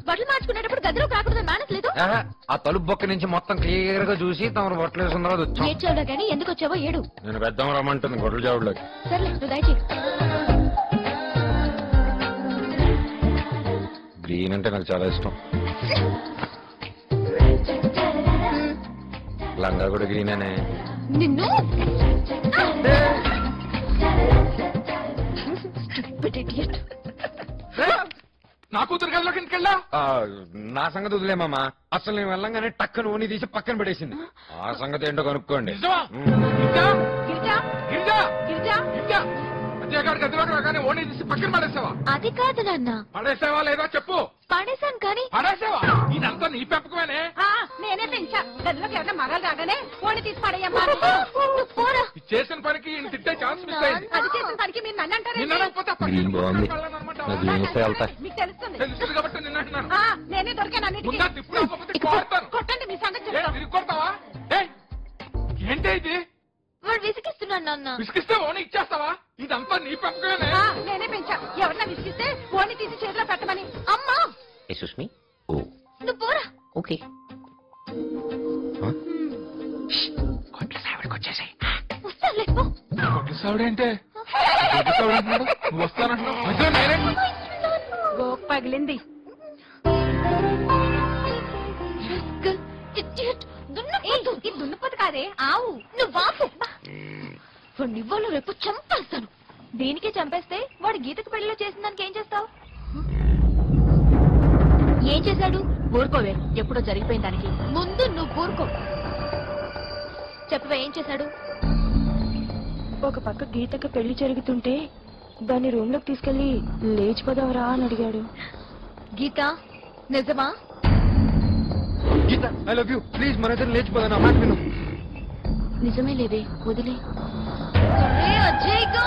బట్టలు మార్చుకునేటప్పుడు గదిలో కాకూడదు మేనేజ్ లేదు. ఆ తలుపు బొక్క నుంచి మొత్తం క్లియర్ గా చూసి తమరు బట్టలు వేసుకున్న తర్వాత వచ్చాం. ఏడ్చావుడా గానీ ఎందుకు వచ్చావో ఏడు. నేను పెద్దాం రమ్మంటుంది గొడ్ల జావుడులోకి. సర్లే నువ్వు దయచేయి. గ్రీన్ అంటే నాకు చాలా ఇష్టం. లంగా కూడా గ్రీన్ అనే. నిన్ను నా కూతురు గదిలోకి ఇంటికెళ్ళా. నా సంగతి వదిలేమమ్మా. అసలు నేను వెళ్ళంగానే టక్కన ఓని తీసి పక్కన పడేసింది. ఆ సంగతి ఏంటో కనుక్కోండి. గదిలోకి రాగానే ఓని తీసి పక్కన పడేసావా? అది కాదు నాన్న. పడేసావా లేదా చెప్పు. పడేశాను కానీ. పడేసావా? ఇదంతా నీ పెంపకమేనే. నేనే పెంచా. గదిలోకి ఎవరైనా మగాలు రాగానే ఓని తీసి పడేయమ్మా. చేసిన పనికి తిట్టే ఛాన్స్ మిస్ అయింది. అది చేసిన పనికి మీరు నన్ను అంటారు. మీకు తెలుస్తుంది. తెలుస్తుంది కాబట్టి నిన్న అంటున్నాను. నేనే దొరికాను. కొట్టండి మీ సంగతి. కొడతావా? ఏంటి ఇది? వాడు విసిగిస్తున్నాను నాన్న. విసిగిస్తే ఓని ఇచ్చేస్తావా? ఇదంతా నీ పెంపకమేనే. నేనే పెంచా. ఎవరన్నా విసిగిస్తే ఓని తీసి చేతిలో పెట్టమని. అమ్మా సుష్మి నువ్వు పోరా. ఓకే వస్తానులే పో. సావిడేంటే నువ్వు వస్తానంటున్నావు. గోక్ పగిలింది. ఇది దున్నపోతు కాదే ఆవు. నువ్వు వాపు. వాడిని ఇవ్వాలి రేపు చంపేస్తాను. దీనికి చంపేస్తే వాడు గీతకు పెళ్లిలో చేసిన దానికి ఏం చేస్తావు? ఏం చేశాడు? ఊరుకోవే, ఎప్పుడో జరిగిపోయిన దానికి. ముందు నువ్వు ఊరుకో. చెప్పవే ఏం చేశాడు? ఒక పక్క గీతకు పెళ్లి జరుగుతుంటే దాన్ని రూమ్ లోకి తీసుకెళ్లి లేచిపోదావరా అని అడిగాడు. గీత నిజమా? గీత ఐ లవ్ యూ. ప్లీజ్ మన ఇద్దరు లేచిపోదాను. ఆ మాట విను. నిజమే లేవే, వదిలే. అజయ్ గా